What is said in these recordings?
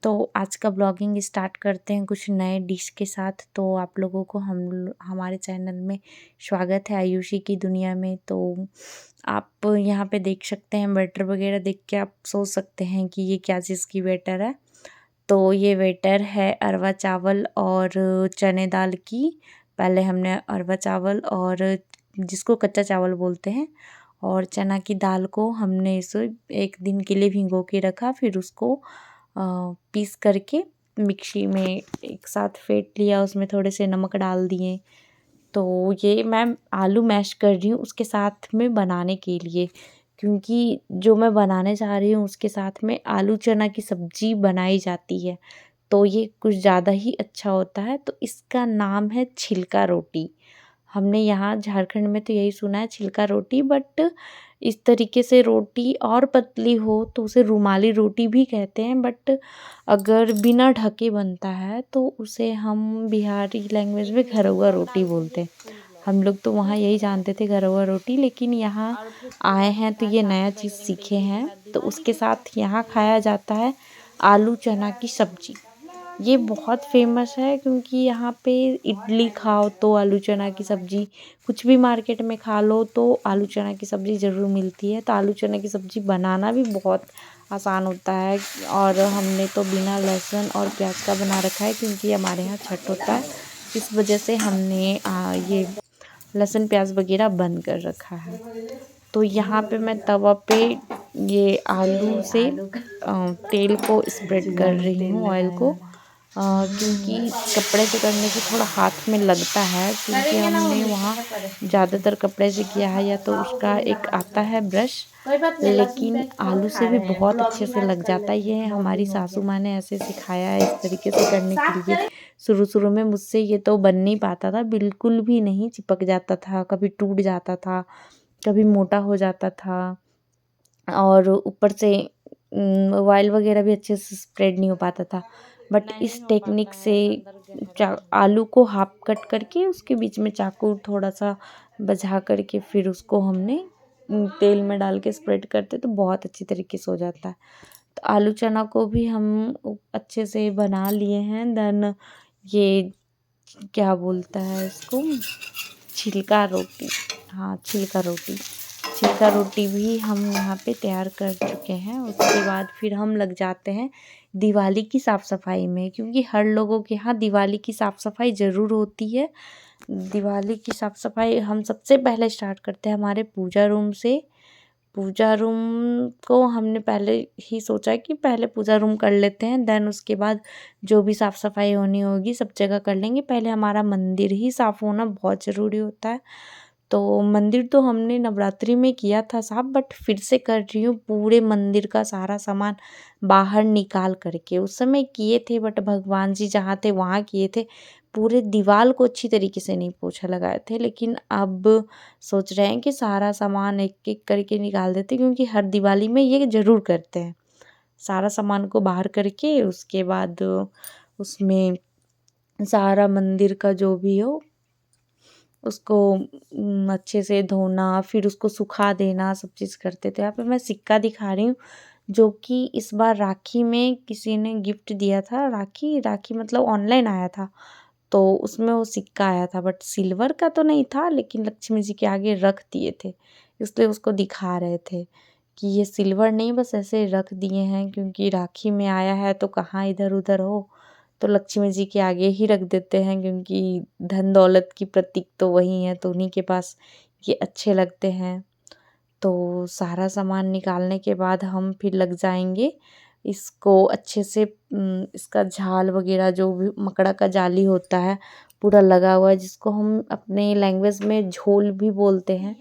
तो आज का ब्लॉगिंग स्टार्ट करते हैं कुछ नए डिश के साथ। तो आप लोगों को हमारे चैनल में स्वागत है आयुषी की दुनिया में। तो आप यहाँ पे देख सकते हैं बैटर वगैरह देख के आप सोच सकते हैं कि ये क्या चीज़ की बैटर है। तो ये बैटर है अरवा चावल और चने दाल की। पहले हमने अरवा चावल और जिसको कच्चा चावल बोलते हैं और चना की दाल को हमने इसे एक दिन के लिए भिगो के रखा, फिर उसको पीस करके मिक्सी में एक साथ फेंट लिया, उसमें थोड़े से नमक डाल दिए। तो ये मैं आलू मैश कर रही हूँ उसके साथ में बनाने के लिए, क्योंकि जो मैं बनाने जा रही हूँ उसके साथ में आलू चना की सब्जी बनाई जाती है, तो ये कुछ ज़्यादा ही अच्छा होता है। तो इसका नाम है छिलका रोटी। हमने यहाँ झारखंड में तो यही सुना है छिलका रोटी, बट इस तरीके से रोटी और पतली हो तो उसे रुमाली रोटी भी कहते हैं, बट अगर बिना ढके बनता है तो उसे हम बिहारी लैंग्वेज में घरौआ रोटी बोलते हैं। हम लोग तो वहाँ यही जानते थे घरौआ रोटी, लेकिन यहाँ आए हैं तो ये नया चीज़ सीखे हैं। तो उसके साथ यहाँ खाया जाता है आलू चना की सब्जी। ये बहुत फेमस है क्योंकि यहाँ पे इडली खाओ तो आलू चना की सब्जी, कुछ भी मार्केट में खा लो तो आलू चना की सब्ज़ी ज़रूर मिलती है। तो आलू चना की सब्ज़ी बनाना भी बहुत आसान होता है और हमने तो बिना लहसुन और प्याज का बना रखा है क्योंकि हमारे यहाँ छठ होता है, इस वजह से हमने ये लहसुन प्याज वगैरह बंद कर रखा है। तो यहाँ पे मैं तवा पे ये आलू से तेल को स्प्रेड कर रही हूँ, ऑयल को, क्योंकि कपड़े से करने से थोड़ा हाथ में लगता है, क्योंकि हमने वहाँ ज़्यादातर कपड़े से किया है, या तो उसका एक आता है ब्रश, लेकिन आलू से भी बहुत अच्छे से लग जाता है। ये हमारी सासू माँ ने ऐसे सिखाया है इस तरीके से करने के लिए। शुरू शुरू में मुझसे ये तो बन नहीं पाता था, बिल्कुल भी नहीं, चिपक जाता था, कभी टूट जाता था, कभी मोटा हो जाता था, और ऊपर से ऑयल वगैरह भी अच्छे से स्प्रेड नहीं हो पाता था। बट इस टेक्निक से आलू को हाफ कट करके उसके बीच में चाकू थोड़ा सा बजा करके फिर उसको हमने तेल में डाल के स्प्रेड करते तो बहुत अच्छी तरीके से हो जाता है। तो आलू चना को भी हम अच्छे से बना लिए हैं। देन ये क्या बोलता है इसको, छिलका रोटी, हाँ छिलका रोटी, छिलका रोटी भी हम यहाँ पे तैयार कर चुके हैं। उसके बाद फिर हम लग जाते हैं दिवाली की साफ़ सफाई में, क्योंकि हर लोगों के यहाँ दिवाली की साफ़ सफाई ज़रूर होती है। दिवाली की साफ़ सफाई हम सबसे पहले स्टार्ट करते हैं हमारे पूजा रूम से। पूजा रूम को हमने पहले ही सोचा कि पहले पूजा रूम कर लेते हैं, देन उसके बाद जो भी साफ़ सफाई होनी होगी सब जगह कर लेंगे। पहले हमारा मंदिर ही साफ़ होना बहुत ज़रूरी होता है। तो मंदिर तो हमने नवरात्रि में किया था साफ़, बट फिर से कर रही हूँ पूरे मंदिर का सारा सामान बाहर निकाल करके। उस समय किए थे बट भगवान जी जहाँ थे वहाँ किए थे, पूरे दीवार को अच्छी तरीके से नहीं पोछा लगाए थे। लेकिन अब सोच रहे हैं कि सारा सामान एक एक करके निकाल देते, क्योंकि हर दिवाली में ये ज़रूर करते हैं, सारा सामान को बाहर करके उसके बाद उसमें सारा मंदिर का जो भी हो उसको अच्छे से धोना, फिर उसको सुखा देना, सब चीज़ करते थे। यहाँ पे मैं सिक्का दिखा रही हूँ जो कि इस बार राखी में किसी ने गिफ्ट दिया था। राखी राखी मतलब ऑनलाइन आया था, तो उसमें वो सिक्का आया था, बट सिल्वर का तो नहीं था, लेकिन लक्ष्मी जी के आगे रख दिए थे, इसलिए उसको दिखा रहे थे कि ये सिल्वर नहीं, बस ऐसे रख दिए हैं क्योंकि राखी में आया है तो कहाँ इधर उधर हो, तो लक्ष्मी जी के आगे ही रख देते हैं, क्योंकि धन दौलत की प्रतीक तो वही है, तो उन्हीं के पास ये अच्छे लगते हैं। तो सारा सामान निकालने के बाद हम फिर लग जाएंगे इसको अच्छे से इसका झाल वगैरह जो भी मकड़ा का जाली होता है पूरा लगा हुआ है, जिसको हम अपने लैंग्वेज में झोल भी बोलते हैं,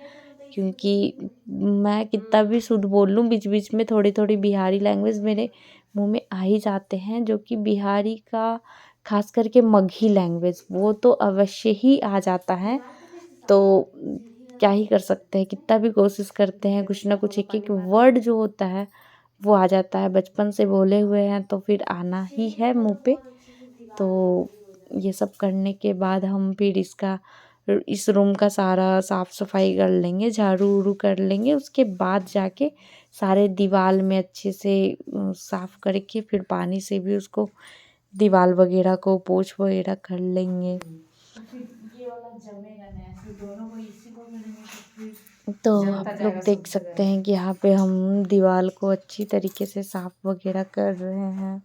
क्योंकि मैं कितना भी शुद्ध बोल लूँ बीच बीच में थोड़ी थोड़ी बिहारी लैंग्वेज मेरे मुंह में आ ही जाते हैं, जो कि बिहारी का खास करके मगही लैंग्वेज वो तो अवश्य ही आ जाता है। तो क्या ही कर सकते हैं, कितना भी कोशिश करते हैं कुछ ना कुछ एक एक वर्ड जो होता है वो आ जाता है, बचपन से बोले हुए हैं तो फिर आना ही है मुंह पे। तो ये सब करने के बाद हम फिर इस रूम का सारा साफ़ सफाई कर लेंगे, झाड़ू उड़ू कर लेंगे, उसके बाद जाके सारे दीवार में अच्छे से साफ करके फिर पानी से भी उसको दीवार वगैरह को पोंछ वगैरह कर लेंगे। तो आप लोग देख सकते हैं कि यहाँ पे हम दीवार को अच्छी तरीके से साफ वगैरह कर रहे हैं।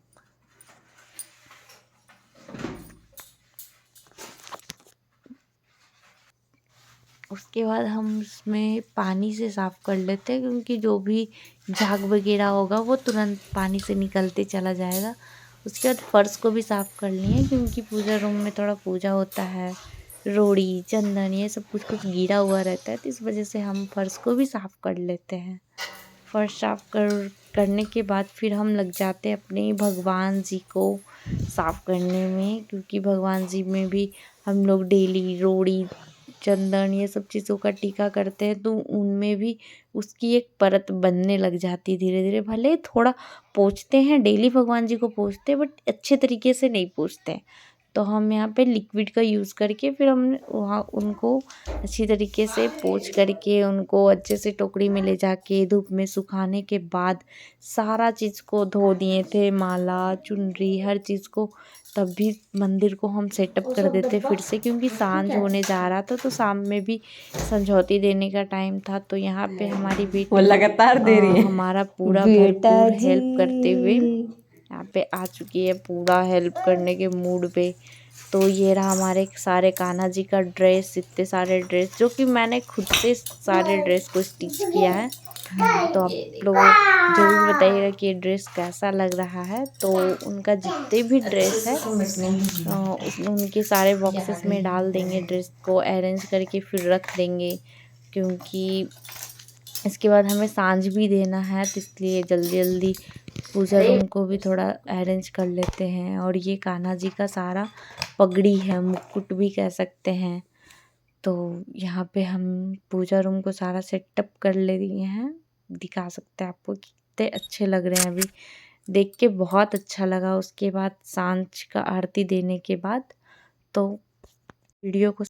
उसके बाद हम उसमें पानी से साफ़ कर लेते हैं, क्योंकि जो भी झाग वगैरह होगा वो तुरंत पानी से निकलते चला जाएगा। उसके बाद फ़र्श को भी साफ़ कर लिए, क्योंकि पूजा रूम में थोड़ा पूजा होता है, रोड़ी चंदन ये सब कुछ कुछ गिरा हुआ रहता है, तो इस वजह से हम फ़र्श को भी साफ़ कर लेते हैं। फ़र्श साफ़ करने के बाद फिर हम लग जाते हैं अपने भगवान जी को साफ़ करने में, क्योंकि भगवान जी में भी हम लोग डेली रोड़ी चंदन ये सब चीज़ों का टीका करते हैं, तो उनमें भी उसकी एक परत बनने लग जाती है धीरे धीरे। भले थोड़ा पोंछते हैं, डेली भगवान जी को पोंछते हैं, बट अच्छे तरीके से नहीं पोंछते हैं। तो हम यहाँ पे लिक्विड का यूज़ करके फिर हम वहाँ उनको अच्छी तरीके से पोंछ करके उनको अच्छे से टोकरी में ले जाके धूप में सुखाने के बाद सारा चीज़ को धो दिए थे, माला चुनरी हर चीज़ को। तब भी मंदिर को हम सेटअप कर देते फिर से, क्योंकि सांझ होने जा रहा था, तो शाम में भी संझौती देने का टाइम था। तो यहाँ पे हमारी बेटी लगातार दे रही है हमारा पूरा भरपूर हेल्प करते हुए यहाँ पे आ चुकी है, पूरा हेल्प करने के मूड पे। तो ये रहा हमारे सारे कान्हा जी का ड्रेस, इतने सारे ड्रेस जो कि मैंने खुद से सारे ड्रेस को स्टिच किया है। तो आप लोग जरूर बताइएगा कि ये ड्रेस कैसा लग रहा है। तो उनका जितने भी ड्रेस है उनके सारे बॉक्सेस में डाल देंगे, ड्रेस को अरेंज करके फिर रख देंगे, क्योंकि इसके बाद हमें सांझ भी देना है, तो इसलिए जल्दी जल्दी पूजा रूम को भी थोड़ा अरेंज कर लेते हैं। और ये कान्हा जी का सारा पगड़ी है, मुकुट भी कह सकते हैं। तो यहाँ पे हम पूजा रूम को सारा सेटअप कर ले दिए हैं, दिखा सकते हैं आपको कितने अच्छे लग रहे हैं। अभी देख के बहुत अच्छा लगा। उसके बाद सांझ का आरती देने के बाद तो वीडियो को